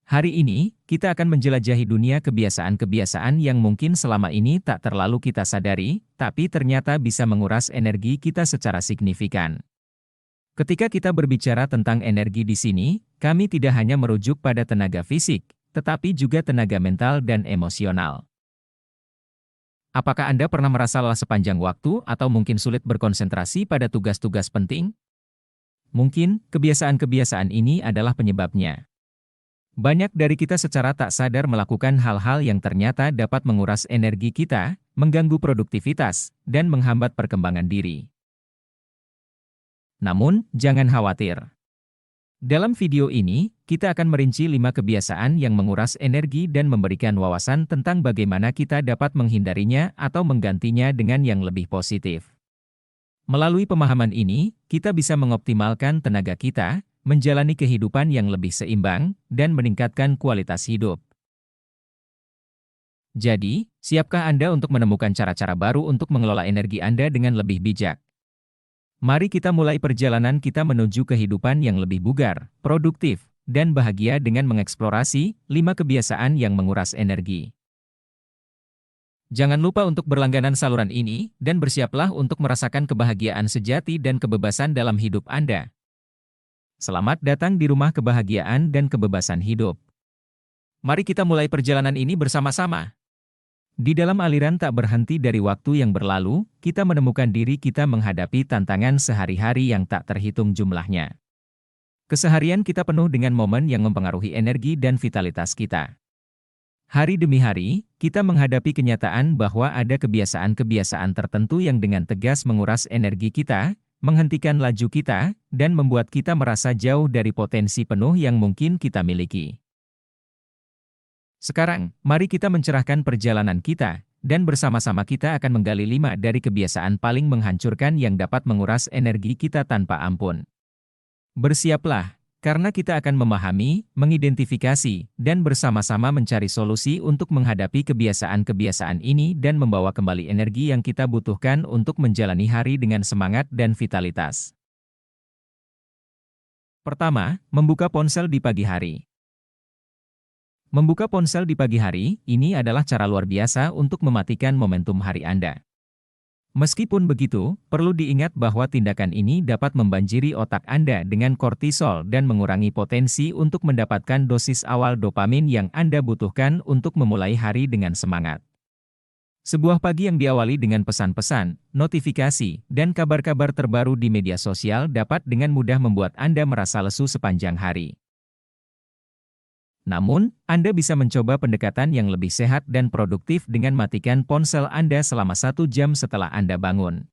Hari ini, kita akan menjelajahi dunia kebiasaan-kebiasaan yang mungkin selama ini tak terlalu kita sadari, tapi ternyata bisa menguras energi kita secara signifikan. Ketika kita berbicara tentang energi di sini, kami tidak hanya merujuk pada tenaga fisik, tetapi juga tenaga mental dan emosional. Apakah Anda pernah merasa lelah sepanjang waktu atau mungkin sulit berkonsentrasi pada tugas-tugas penting? Mungkin, kebiasaan-kebiasaan ini adalah penyebabnya. Banyak dari kita secara tak sadar melakukan hal-hal yang ternyata dapat menguras energi kita, mengganggu produktivitas, dan menghambat perkembangan diri. Namun, jangan khawatir. Dalam video ini, kita akan merinci 5 kebiasaan yang menguras energi dan memberikan wawasan tentang bagaimana kita dapat menghindarinya atau menggantinya dengan yang lebih positif. Melalui pemahaman ini, kita bisa mengoptimalkan tenaga kita, menjalani kehidupan yang lebih seimbang, dan meningkatkan kualitas hidup. Jadi, siapkah Anda untuk menemukan cara-cara baru untuk mengelola energi Anda dengan lebih bijak? Mari kita mulai perjalanan kita menuju kehidupan yang lebih bugar, produktif, dan bahagia dengan mengeksplorasi 5 kebiasaan yang menguras energi. Jangan lupa untuk berlangganan saluran ini, dan bersiaplah untuk merasakan kebahagiaan sejati dan kebebasan dalam hidup Anda. Selamat datang di rumah kebahagiaan dan kebebasan hidup. Mari kita mulai perjalanan ini bersama-sama. Di dalam aliran tak berhenti dari waktu yang berlalu, kita menemukan diri kita menghadapi tantangan sehari-hari yang tak terhitung jumlahnya. Keseharian kita penuh dengan momen yang mempengaruhi energi dan vitalitas kita. Hari demi hari, kita menghadapi kenyataan bahwa ada kebiasaan-kebiasaan tertentu yang dengan tegas menguras energi kita, menghentikan laju kita, dan membuat kita merasa jauh dari potensi penuh yang mungkin kita miliki. Sekarang, mari kita mencerahkan perjalanan kita, dan bersama-sama kita akan menggali 5 dari kebiasaan paling menghancurkan yang dapat menguras energi kita tanpa ampun. Bersiaplah, karena kita akan memahami, mengidentifikasi, dan bersama-sama mencari solusi untuk menghadapi kebiasaan-kebiasaan ini dan membawa kembali energi yang kita butuhkan untuk menjalani hari dengan semangat dan vitalitas. Pertama, membuka ponsel di pagi hari. Membuka ponsel di pagi hari, ini adalah cara luar biasa untuk mematikan momentum hari Anda. Meskipun begitu, perlu diingat bahwa tindakan ini dapat membanjiri otak Anda dengan kortisol dan mengurangi potensi untuk mendapatkan dosis awal dopamin yang Anda butuhkan untuk memulai hari dengan semangat. Sebuah pagi yang diawali dengan pesan-pesan, notifikasi, dan kabar-kabar terbaru di media sosial dapat dengan mudah membuat Anda merasa lesu sepanjang hari. Namun, Anda bisa mencoba pendekatan yang lebih sehat dan produktif dengan matikan ponsel Anda selama 1 jam setelah Anda bangun.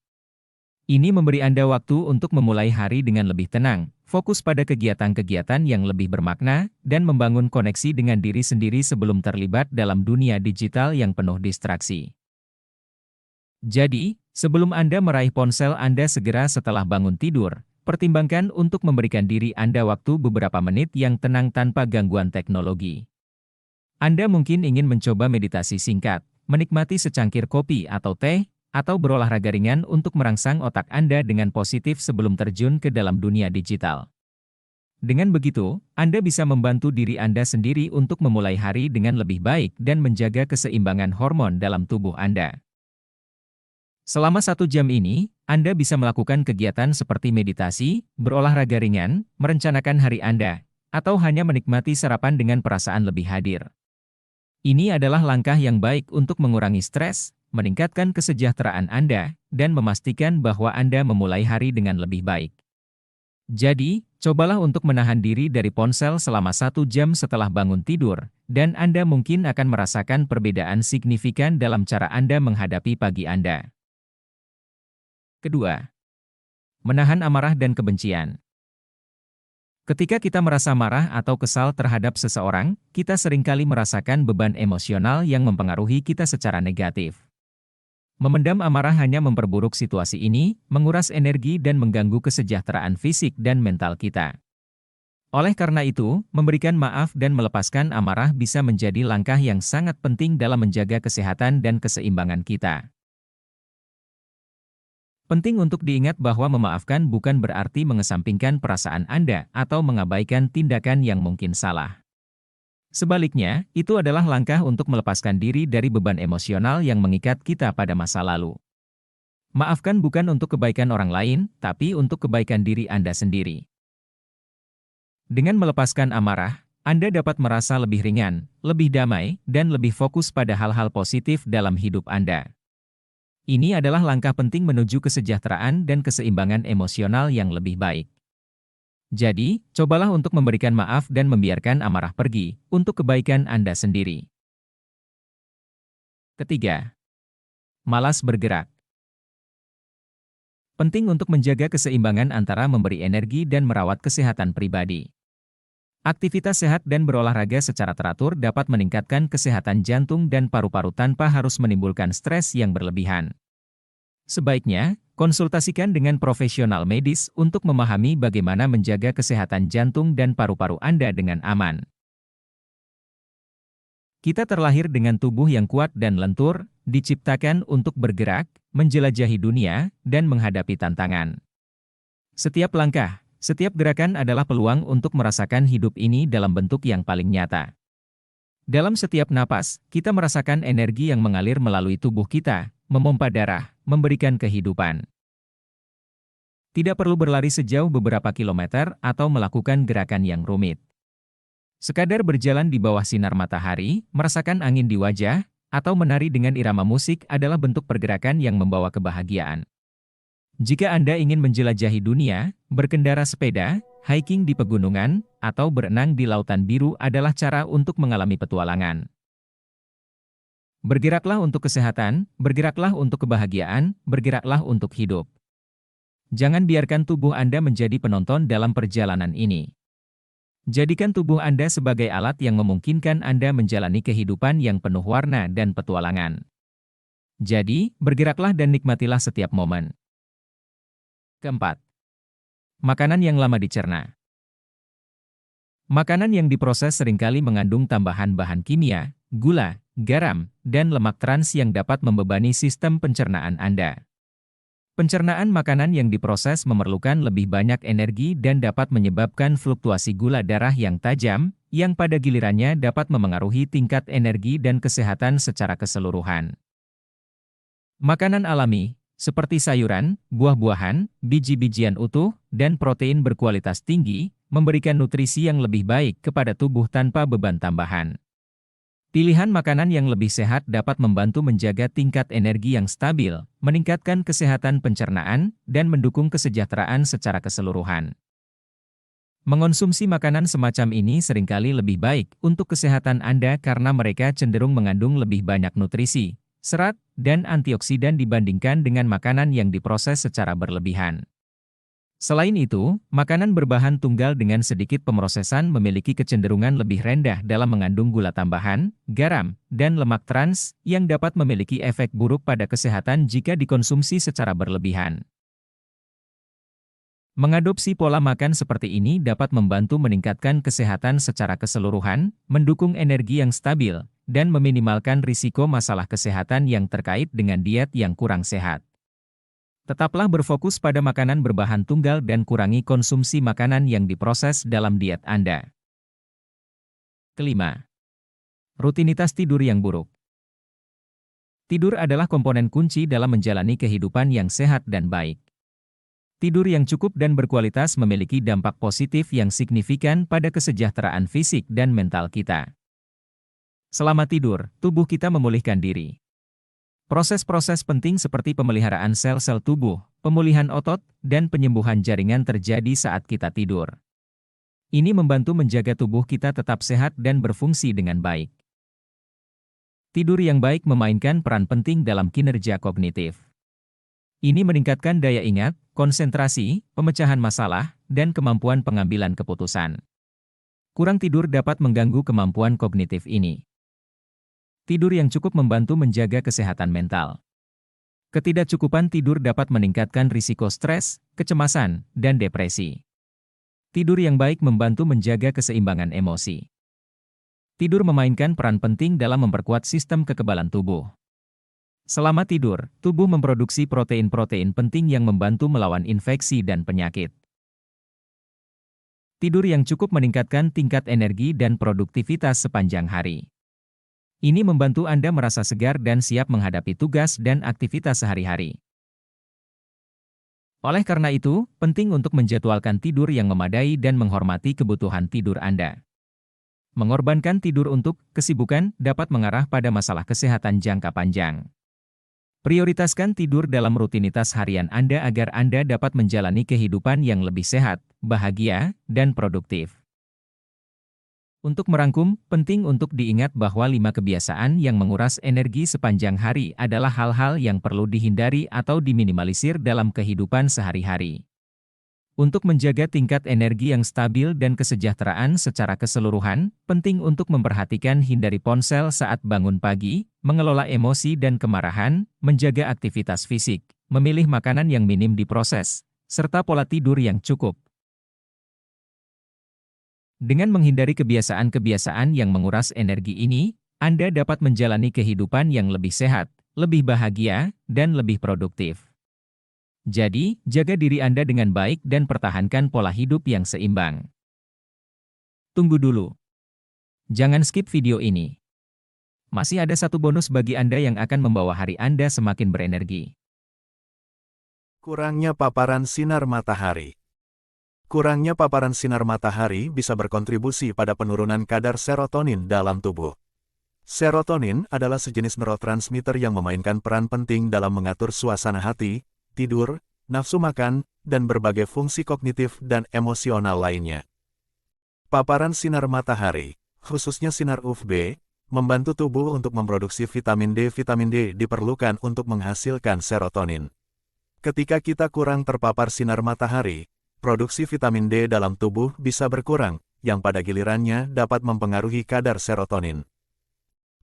Ini memberi Anda waktu untuk memulai hari dengan lebih tenang, fokus pada kegiatan-kegiatan yang lebih bermakna, dan membangun koneksi dengan diri sendiri sebelum terlibat dalam dunia digital yang penuh distraksi. Jadi, sebelum Anda meraih ponsel Anda segera setelah bangun tidur, pertimbangkan untuk memberikan diri Anda waktu beberapa menit yang tenang tanpa gangguan teknologi. Anda mungkin ingin mencoba meditasi singkat, menikmati secangkir kopi atau teh, atau berolahraga ringan untuk merangsang otak Anda dengan positif sebelum terjun ke dalam dunia digital. Dengan begitu, Anda bisa membantu diri Anda sendiri untuk memulai hari dengan lebih baik dan menjaga keseimbangan hormon dalam tubuh Anda. Selama 1 jam ini, Anda bisa melakukan kegiatan seperti meditasi, berolahraga ringan, merencanakan hari Anda, atau hanya menikmati sarapan dengan perasaan lebih hadir. Ini adalah langkah yang baik untuk mengurangi stres, meningkatkan kesejahteraan Anda, dan memastikan bahwa Anda memulai hari dengan lebih baik. Jadi, cobalah untuk menahan diri dari ponsel selama 1 jam setelah bangun tidur, dan Anda mungkin akan merasakan perbedaan signifikan dalam cara Anda menghadapi pagi Anda. Kedua, menahan amarah dan kebencian. Ketika kita merasa marah atau kesal terhadap seseorang, kita seringkali merasakan beban emosional yang mempengaruhi kita secara negatif. Memendam amarah hanya memperburuk situasi ini, menguras energi dan mengganggu kesejahteraan fisik dan mental kita. Oleh karena itu, memberikan maaf dan melepaskan amarah bisa menjadi langkah yang sangat penting dalam menjaga kesehatan dan keseimbangan kita. Penting untuk diingat bahwa memaafkan bukan berarti mengesampingkan perasaan Anda atau mengabaikan tindakan yang mungkin salah. Sebaliknya, itu adalah langkah untuk melepaskan diri dari beban emosional yang mengikat kita pada masa lalu. Maafkan bukan untuk kebaikan orang lain, tapi untuk kebaikan diri Anda sendiri. Dengan melepaskan amarah, Anda dapat merasa lebih ringan, lebih damai, dan lebih fokus pada hal-hal positif dalam hidup Anda. Ini adalah langkah penting menuju kesejahteraan dan keseimbangan emosional yang lebih baik. Jadi, cobalah untuk memberikan maaf dan membiarkan amarah pergi, untuk kebaikan Anda sendiri. Ketiga, malas bergerak. Penting untuk menjaga keseimbangan antara memberi energi dan merawat kesehatan pribadi. Aktivitas sehat dan berolahraga secara teratur dapat meningkatkan kesehatan jantung dan paru-paru tanpa harus menimbulkan stres yang berlebihan. Sebaiknya, konsultasikan dengan profesional medis untuk memahami bagaimana menjaga kesehatan jantung dan paru-paru Anda dengan aman. Kita terlahir dengan tubuh yang kuat dan lentur, diciptakan untuk bergerak, menjelajahi dunia, dan menghadapi tantangan. Setiap langkah, setiap gerakan adalah peluang untuk merasakan hidup ini dalam bentuk yang paling nyata. Dalam setiap napas, kita merasakan energi yang mengalir melalui tubuh kita, memompa darah, memberikan kehidupan. Tidak perlu berlari sejauh beberapa kilometer atau melakukan gerakan yang rumit. Sekadar berjalan di bawah sinar matahari, merasakan angin di wajah, atau menari dengan irama musik adalah bentuk pergerakan yang membawa kebahagiaan. Jika Anda ingin menjelajahi dunia, berkendara sepeda, hiking di pegunungan, atau berenang di lautan biru adalah cara untuk mengalami petualangan. Bergeraklah untuk kesehatan, bergeraklah untuk kebahagiaan, bergeraklah untuk hidup. Jangan biarkan tubuh Anda menjadi penonton dalam perjalanan ini. Jadikan tubuh Anda sebagai alat yang memungkinkan Anda menjalani kehidupan yang penuh warna dan petualangan. Jadi, bergeraklah dan nikmatilah setiap momen. Keempat, makanan yang lama dicerna. Makanan yang diproses seringkali mengandung tambahan bahan kimia, gula, garam, dan lemak trans yang dapat membebani sistem pencernaan Anda. Pencernaan makanan yang diproses memerlukan lebih banyak energi dan dapat menyebabkan fluktuasi gula darah yang tajam, yang pada gilirannya dapat memengaruhi tingkat energi dan kesehatan secara keseluruhan. Makanan alami, seperti sayuran, buah-buahan, biji-bijian utuh, dan protein berkualitas tinggi, memberikan nutrisi yang lebih baik kepada tubuh tanpa beban tambahan. Pilihan makanan yang lebih sehat dapat membantu menjaga tingkat energi yang stabil, meningkatkan kesehatan pencernaan, dan mendukung kesejahteraan secara keseluruhan. Mengonsumsi makanan semacam ini seringkali lebih baik untuk kesehatan Anda karena mereka cenderung mengandung lebih banyak nutrisi, serat, dan antioksidan dibandingkan dengan makanan yang diproses secara berlebihan. Selain itu, makanan berbahan tunggal dengan sedikit pemrosesan memiliki kecenderungan lebih rendah dalam mengandung gula tambahan, garam, dan lemak trans, yang dapat memiliki efek buruk pada kesehatan jika dikonsumsi secara berlebihan. Mengadopsi pola makan seperti ini dapat membantu meningkatkan kesehatan secara keseluruhan, mendukung energi yang stabil, dan meminimalkan risiko masalah kesehatan yang terkait dengan diet yang kurang sehat. Tetaplah berfokus pada makanan berbahan tunggal dan kurangi konsumsi makanan yang diproses dalam diet Anda. Kelima, rutinitas tidur yang buruk. Tidur adalah komponen kunci dalam menjalani kehidupan yang sehat dan baik. Tidur yang cukup dan berkualitas memiliki dampak positif yang signifikan pada kesejahteraan fisik dan mental kita. Selama tidur, tubuh kita memulihkan diri. Proses-proses penting seperti pemeliharaan sel-sel tubuh, pemulihan otot, dan penyembuhan jaringan terjadi saat kita tidur. Ini membantu menjaga tubuh kita tetap sehat dan berfungsi dengan baik. Tidur yang baik memainkan peran penting dalam kinerja kognitif. Ini meningkatkan daya ingat, konsentrasi, pemecahan masalah, dan kemampuan pengambilan keputusan. Kurang tidur dapat mengganggu kemampuan kognitif ini. Tidur yang cukup membantu menjaga kesehatan mental. Ketidakcukupan tidur dapat meningkatkan risiko stres, kecemasan, dan depresi. Tidur yang baik membantu menjaga keseimbangan emosi. Tidur memainkan peran penting dalam memperkuat sistem kekebalan tubuh. Selama tidur, tubuh memproduksi protein-protein penting yang membantu melawan infeksi dan penyakit. Tidur yang cukup meningkatkan tingkat energi dan produktivitas sepanjang hari. Ini membantu Anda merasa segar dan siap menghadapi tugas dan aktivitas sehari-hari. Oleh karena itu, penting untuk menjadwalkan tidur yang memadai dan menghormati kebutuhan tidur Anda. Mengorbankan tidur untuk kesibukan dapat mengarah pada masalah kesehatan jangka panjang. Prioritaskan tidur dalam rutinitas harian Anda agar Anda dapat menjalani kehidupan yang lebih sehat, bahagia, dan produktif. Untuk merangkum, penting untuk diingat bahwa 5 kebiasaan yang menguras energi sepanjang hari adalah hal-hal yang perlu dihindari atau diminimalisir dalam kehidupan sehari-hari. Untuk menjaga tingkat energi yang stabil dan kesejahteraan secara keseluruhan, penting untuk memperhatikan hindari ponsel saat bangun pagi, mengelola emosi dan kemarahan, menjaga aktivitas fisik, memilih makanan yang minim diproses, serta pola tidur yang cukup. Dengan menghindari kebiasaan-kebiasaan yang menguras energi ini, Anda dapat menjalani kehidupan yang lebih sehat, lebih bahagia, dan lebih produktif. Jadi, jaga diri Anda dengan baik dan pertahankan pola hidup yang seimbang. Tunggu dulu. Jangan skip video ini. Masih ada satu bonus bagi Anda yang akan membawa hari Anda semakin berenergi. Kurangnya paparan sinar matahari. Kurangnya paparan sinar matahari bisa berkontribusi pada penurunan kadar serotonin dalam tubuh. Serotonin adalah sejenis neurotransmitter yang memainkan peran penting dalam mengatur suasana hati, tidur, nafsu makan, dan berbagai fungsi kognitif dan emosional lainnya. Paparan sinar matahari, khususnya sinar UVB, membantu tubuh untuk memproduksi vitamin D. Vitamin D diperlukan untuk menghasilkan serotonin. Ketika kita kurang terpapar sinar matahari, produksi vitamin D dalam tubuh bisa berkurang, yang pada gilirannya dapat mempengaruhi kadar serotonin.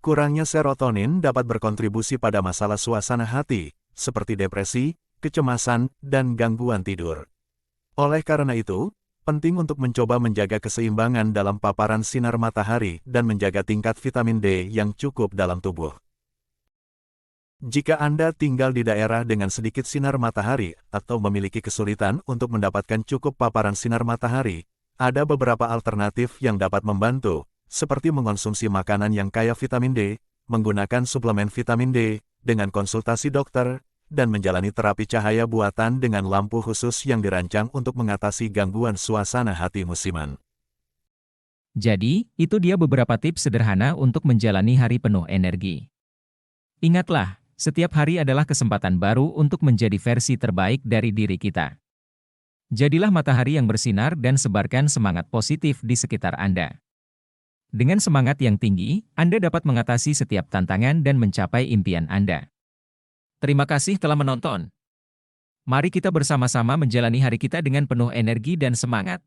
Kurangnya serotonin dapat berkontribusi pada masalah suasana hati, seperti depresi, kecemasan, dan gangguan tidur. Oleh karena itu, penting untuk mencoba menjaga keseimbangan dalam paparan sinar matahari dan menjaga tingkat vitamin D yang cukup dalam tubuh. Jika Anda tinggal di daerah dengan sedikit sinar matahari atau memiliki kesulitan untuk mendapatkan cukup paparan sinar matahari, ada beberapa alternatif yang dapat membantu, seperti mengonsumsi makanan yang kaya vitamin D, menggunakan suplemen vitamin D, dengan konsultasi dokter, dan menjalani terapi cahaya buatan dengan lampu khusus yang dirancang untuk mengatasi gangguan suasana hati musiman. Jadi, itu dia beberapa tips sederhana untuk menjalani hari penuh energi. Ingatlah, setiap hari adalah kesempatan baru untuk menjadi versi terbaik dari diri kita. Jadilah matahari yang bersinar dan sebarkan semangat positif di sekitar Anda. Dengan semangat yang tinggi, Anda dapat mengatasi setiap tantangan dan mencapai impian Anda. Terima kasih telah menonton. Mari kita bersama-sama menjalani hari kita dengan penuh energi dan semangat.